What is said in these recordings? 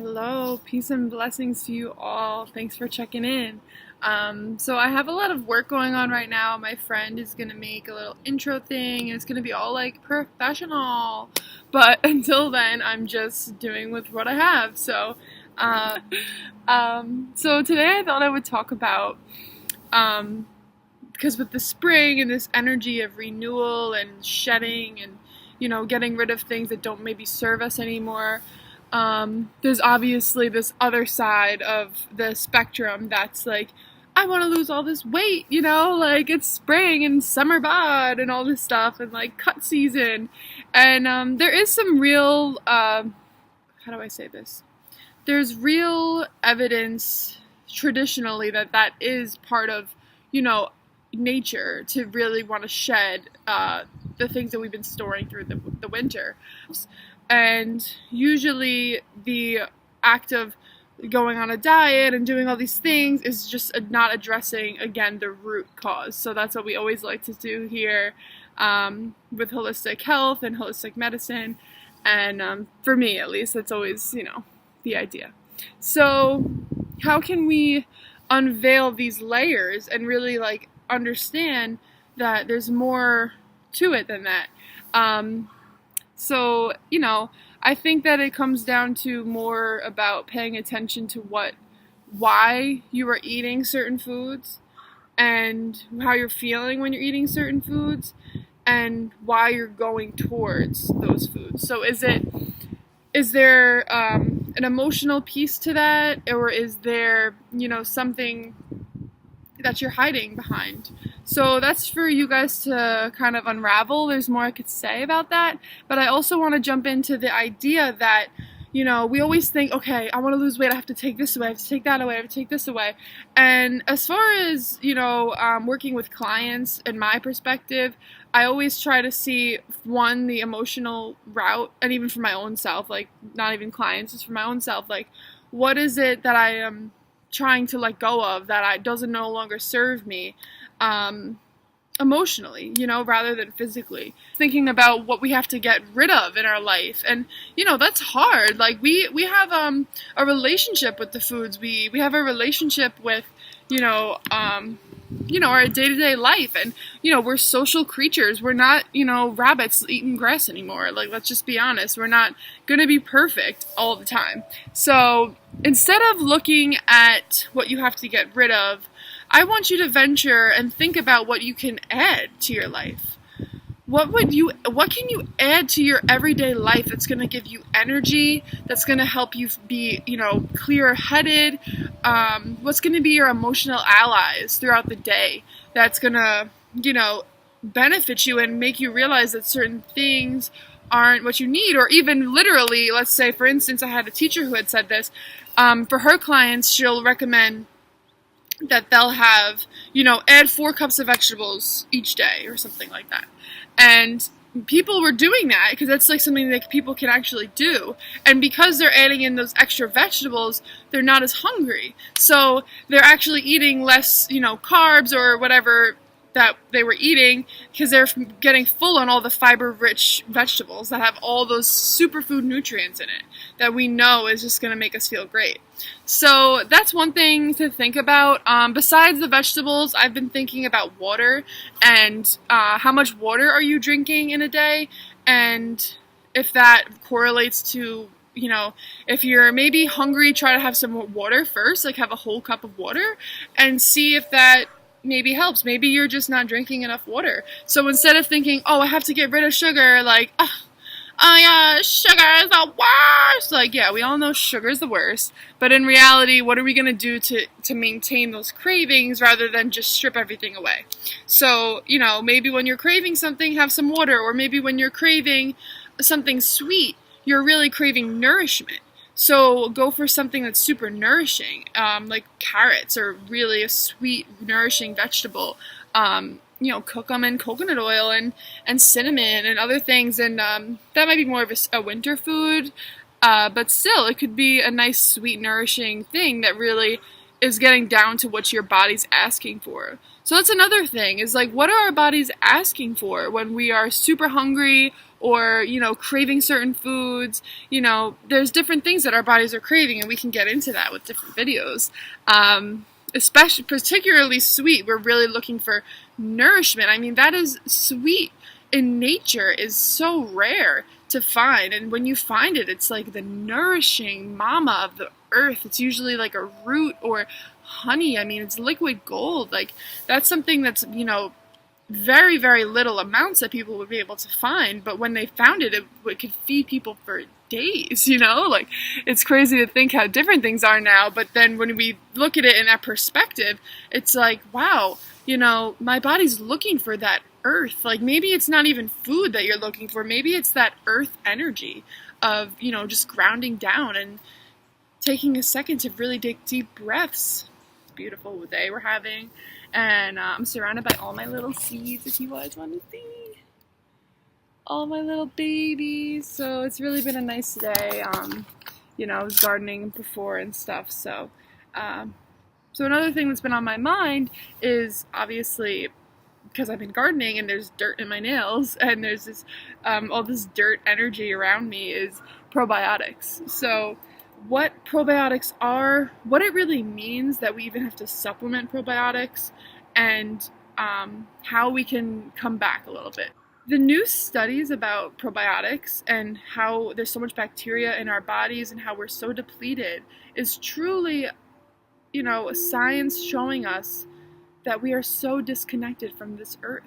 Hello, peace and blessings to you all. Thanks for checking in. So I have a lot of work going on right now. My friend is gonna make a little intro thing, and it's gonna be all like professional. But until then, I'm just doing with what I have. So today I thought I would talk about because with the spring and this energy of renewal and shedding and getting rid of things that don't maybe serve us anymore. There's obviously this other side of the spectrum that's like, I want to lose all this weight, like it's spring and summer bod and all this stuff and like cut season. And there is some real, how do I say this? There's real evidence traditionally that is part of, nature to really want to shed the things that we've been storing through the winter. And usually the act of going on a diet and doing all these things is just not addressing, again, the root cause. So that's what we always like to do here with holistic health and holistic medicine. And for me, at least, that's always, the idea. So how can we unveil these layers and really, understand that there's more to it than that? So, I think that it comes down to more about paying attention to why you are eating certain foods and how you're feeling when you're eating certain foods and why you're going towards those foods. So is there an emotional piece to that, or is there, something that you're hiding behind? So that's for you guys to kind of unravel. There's more I could say about that, but I also want to jump into the idea that, we always think, okay, I want to lose weight, I have to take this away, I have to take that away, I have to take this away. And as far as, working with clients, in my perspective, I always try to see, one, the emotional route, and even for my own self, not even clients, just for my own self, what is it that I am trying to let go of that doesn't no longer serve me emotionally, rather than physically. Thinking about what we have to get rid of in our life. And, that's hard. We have a relationship with the foods. We have a relationship with, our day-to-day life. And, we're social creatures. We're not, rabbits eating grass anymore. Let's just be honest. We're not going to be perfect all the time. So instead of looking at what you have to get rid of, I want you to venture and think about what you can add to your life. What can you add to your everyday life that's going to give you energy, that's going to help you be, clear-headed? What's going to be your emotional allies throughout the day that's going to, benefit you and make you realize that certain things aren't what you need? Or even literally, let's say, for instance, I had a teacher who had said this. For her clients, she'll recommend that they'll have, add 4 cups of vegetables each day or something like that. And people were doing that because that's something that people can actually do. And because they're adding in those extra vegetables, they're not as hungry. So they're actually eating less, carbs or whatever that they were eating because they're getting full on all the fiber-rich vegetables that have all those superfood nutrients in it that we know is just going to make us feel great. So that's one thing to think about. Besides the vegetables, I've been thinking about water and how much water are you drinking in a day, and if that correlates to, if you're maybe hungry, try to have some water first, have a whole cup of water, and see if that maybe helps. Maybe you're just not drinking enough water. So instead of thinking, oh, I have to get rid of sugar, oh yeah, sugar is the worst. Yeah, we all know sugar is the worst. But in reality, what are we going to do to maintain those cravings rather than just strip everything away? So, maybe when you're craving something, have some water. Or maybe when you're craving something sweet, you're really craving nourishment. So go for something that's super nourishing, like carrots are really a sweet, nourishing vegetable. Cook them in coconut oil and cinnamon and other things. And that might be more of a winter food, but still, it could be a nice, sweet, nourishing thing that really is getting down to what your body's asking for. So that's another thing, is what are our bodies asking for when we are super hungry or, craving certain foods. There's different things that our bodies are craving, and we can get into that with different videos. Especially, particularly sweet, we're really looking for nourishment. I mean, that is sweet in nature is so rare to find, and when you find it, it's like the nourishing mama of the earth. It's usually like a root or honey. I mean, it's liquid gold. Like, that's something that's, very, very little amounts that people would be able to find, but when they found it, it could feed people for days, like, it's crazy to think how different things are now. But then when we look at it in that perspective, it's like, wow, my body's looking for that earth. Like, maybe it's not even food that you're looking for, maybe it's that earth energy of, just grounding down and taking a second to really take deep breaths. It's a beautiful day we're having, and I'm surrounded by all my little seeds, if you guys want to see all my little babies. So it's really been a nice day. I was gardening before and stuff. So another thing that's been on my mind is, obviously, because I've been gardening and there's dirt in my nails and there's this all this dirt energy around me, is probiotics. So what probiotics are, what it really means that we even have to supplement probiotics, and how we can come back a little bit. The new studies about probiotics and how there's so much bacteria in our bodies and how we're so depleted is truly, science showing us that we are so disconnected from this earth.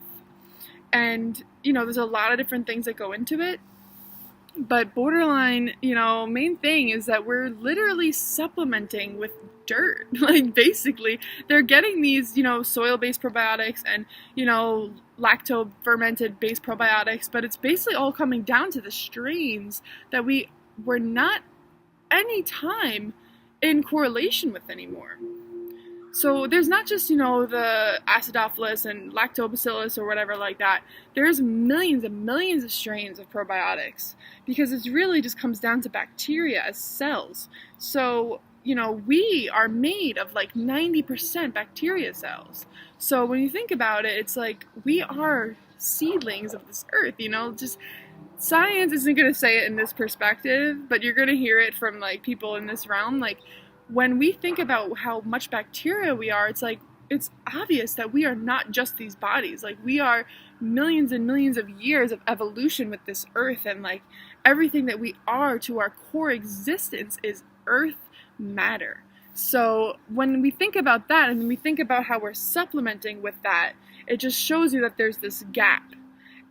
And, there's a lot of different things that go into it. But borderline, main thing is that we're literally supplementing with dirt. Like, basically, they're getting these, soil-based probiotics and, lacto-fermented-based probiotics, but it's basically all coming down to the strains that we were not any time in correlation with anymore. So there's not just, the acidophilus and lactobacillus or whatever like that. There's millions and millions of strains of probiotics, because it really just comes down to bacteria as cells. So, we are made of like 90% bacteria cells. So when you think about it, it's like we are seedlings of this earth, just science isn't going to say it in this perspective, but you're going to hear it from like people in this realm. Like, when we think about how much bacteria we are, it's like, it's obvious that we are not just these bodies. Like, we are millions and millions of years of evolution with this earth, and like everything that we are to our core existence is earth matter. So when we think about that, and we think about how we're supplementing with that, it just shows you that there's this gap.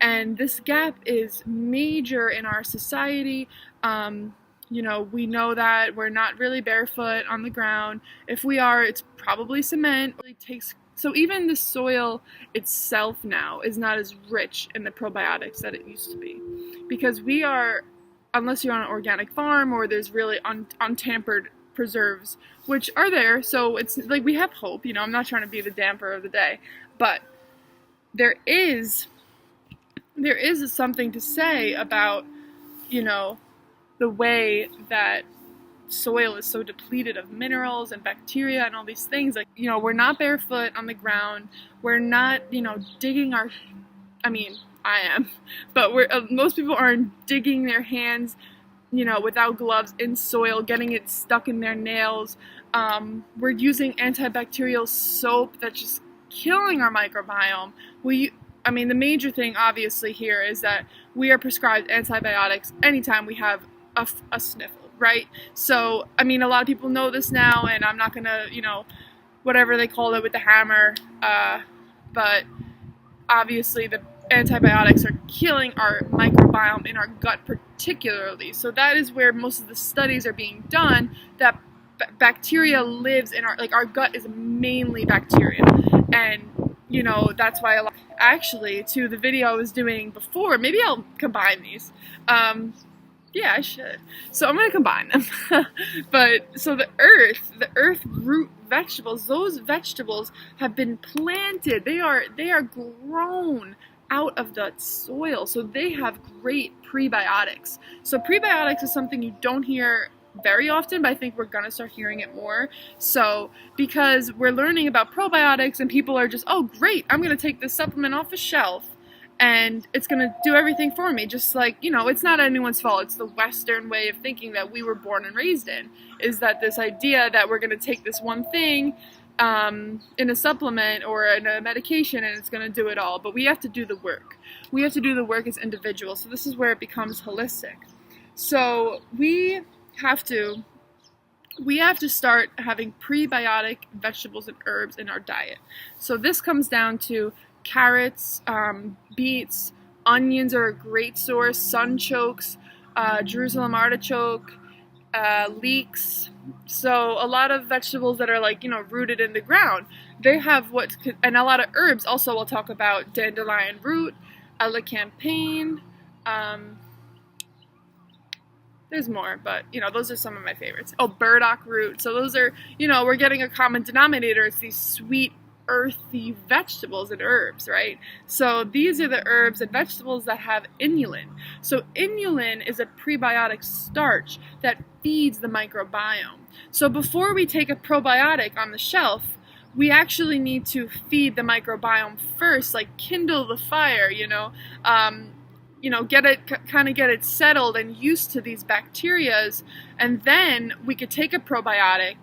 And this gap is major in our society. We know that we're not really barefoot on the ground. If we are, it's probably cement. So even the soil itself now is not as rich in the probiotics that it used to be. Because we are, unless you're on an organic farm or there's really untampered preserves, which are there, so it's like we have hope. I'm not trying to be the damper of the day, but there is something to say about, the way that soil is so depleted of minerals and bacteria and all these things. Like, we're not barefoot on the ground. We're not, digging I am, but most people aren't digging their hands, without gloves in soil, getting it stuck in their nails. We're using antibacterial soap that's just killing our microbiome. The major thing obviously here is that we are prescribed antibiotics anytime we have a sniffle, right? So, a lot of people know this now, and I'm not gonna, whatever they call it with the hammer, but obviously the antibiotics are killing our microbiome in our gut particularly. So that is where most of the studies are being done, that bacteria lives in our gut is mainly bacteria. And that's why actually, to the video I was doing before, maybe I'll combine these. Yeah, I should. So I'm going to combine them. But, so the earth root vegetables, those vegetables have been planted. They are grown out of the soil. So they have great prebiotics. So prebiotics is something you don't hear very often, but I think we're going to start hearing it more. So, because we're learning about probiotics and people are just, oh great, I'm going to take this supplement off the shelf and it's going to do everything for me. Just like, it's not anyone's fault. It's the Western way of thinking that we were born and raised in, is that this idea that we're going to take this one thing in a supplement or in a medication and it's going to do it all. But we have to do the work. We have to do the work as individuals. So this is where it becomes holistic. So we have to start having prebiotic vegetables and herbs in our diet. So this comes down to carrots, beets, onions are a great source, sunchokes, Jerusalem artichoke, leeks. So a lot of vegetables that are like, rooted in the ground, they have and a lot of herbs also. We'll talk about dandelion root, elecampane, there's more, but, those are some of my favorites. Oh, burdock root. So those are, we're getting a common denominator. It's these sweet, earthy vegetables and herbs, right? So these are the herbs and vegetables that have inulin. So inulin is a prebiotic starch that feeds the microbiome. So before we take a probiotic on the shelf, we actually need to feed the microbiome first, like kindle the fire, get it settled and used to these bacterias, and then we could take a probiotic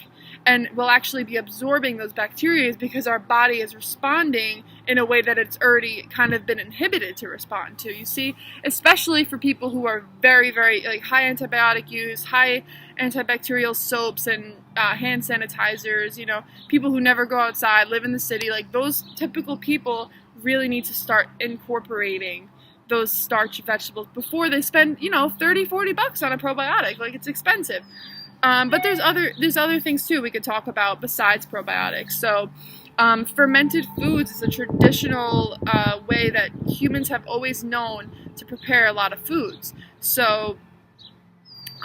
and we'll actually be absorbing those bacteria because our body is responding in a way that it's already kind of been inhibited to respond to. You see, especially for people who are very, very high antibiotic use, high antibacterial soaps and hand sanitizers, people who never go outside, live in the city, those typical people really need to start incorporating those starch vegetables before they spend, $30-$40 on a probiotic. It's expensive. But there's other things too we could talk about besides probiotics. So fermented foods is a traditional way that humans have always known to prepare a lot of foods. So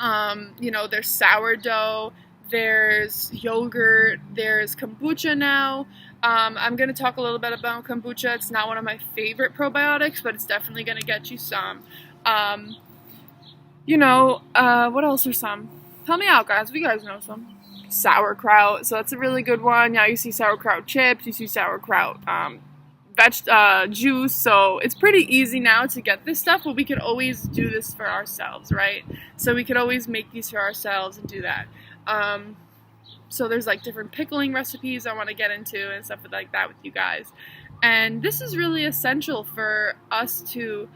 there's sourdough, there's yogurt, there's kombucha now. I'm going to talk a little bit about kombucha. It's not one of my favorite probiotics, but it's definitely going to get you some. What else are some? Tell me out, guys. If you guys know some. Sauerkraut. So that's a really good one. Now you see sauerkraut chips. You see sauerkraut juice. So it's pretty easy now to get this stuff, but we could always do this for ourselves, right? So we could always make these for ourselves and do that. So there's different pickling recipes I want to get into and stuff like that with you guys. And this is really essential for us to,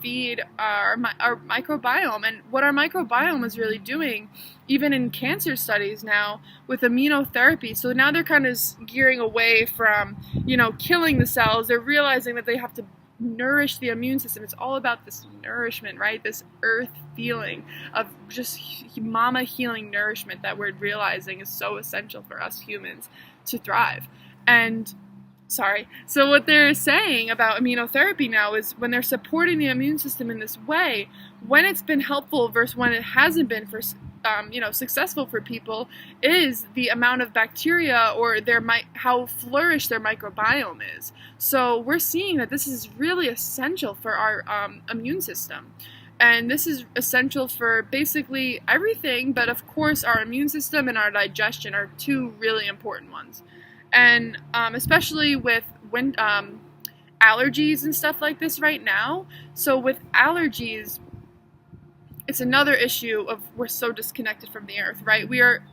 feed our microbiome. And what our microbiome is really doing, even in cancer studies now with immunotherapy. So now they're kind of gearing away from, killing the cells. They're realizing that they have to nourish the immune system. It's all about this nourishment, right? This earth feeling of just mama healing nourishment that we're realizing is so essential for us humans to thrive. So what they're saying about immunotherapy now is when they're supporting the immune system in this way, when it's been helpful versus when it hasn't been for successful for people, is the amount of bacteria or how flourished their microbiome is. So we're seeing that this is really essential for our immune system. And this is essential for basically everything, but of course our immune system and our digestion are two really important ones. And especially with allergies and stuff like this right now. So with allergies, it's another issue of we're so disconnected from the earth, right? We are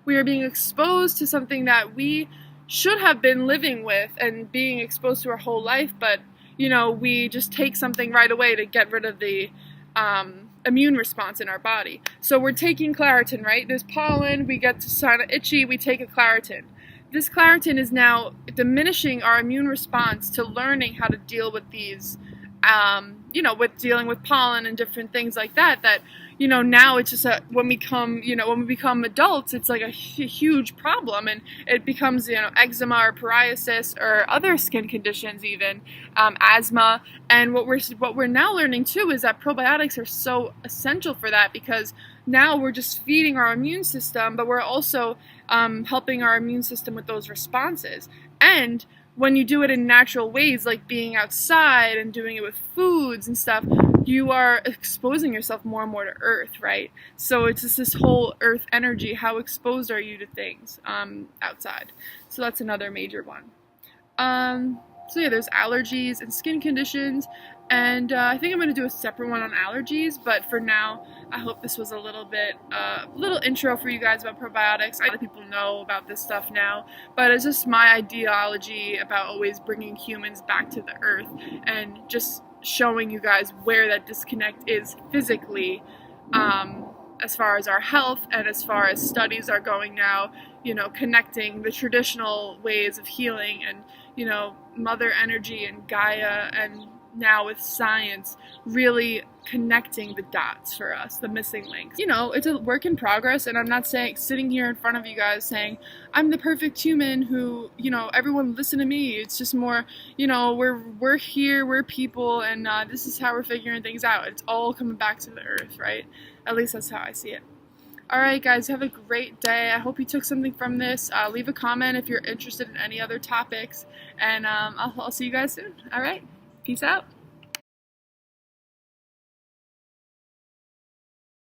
being exposed to something that we should have been living with and being exposed to our whole life, but we just take something right away to get rid of the immune response in our body. So we're taking Claritin, right? There's pollen, we get kind of itchy, we take a Claritin. This Claritin is now diminishing our immune response to learning how to deal with these, with dealing with pollen and different things like that, now it's just when we become adults, it's a huge problem, and it becomes, eczema or psoriasis or other skin conditions, even asthma. And what we're now learning too is that probiotics are so essential for that, because now we're just feeding our immune system, but we're also helping our immune system with those responses. And when you do it in natural ways, like being outside and doing it with foods and stuff, you are exposing yourself more and more to earth, right? So it's just this whole earth energy. How exposed are you to things outside? So that's another major one. So yeah, there's allergies and skin conditions, and I think I'm going to do a separate one on allergies, but for now, I hope this was a little bit, little intro for you guys about probiotics. A lot of people know about this stuff now, but it's just my ideology about always bringing humans back to the earth and just showing you guys where that disconnect is physically, as far as our health and as far as studies are going now, connecting the traditional ways of healing and, Mother Energy and Gaia, and now with science really connecting the dots for us, the missing links. It's a work in progress, and I'm not sitting here in front of you guys saying I'm the perfect human who, everyone listen to me. It's just more, we're here, we're people, and this is how we're figuring things out. It's all coming back to the earth, right? At least that's how I see it. Alright guys, have a great day. I hope you took something from this. Leave a comment if you're interested in any other topics, and I'll see you guys soon. Alright, peace out.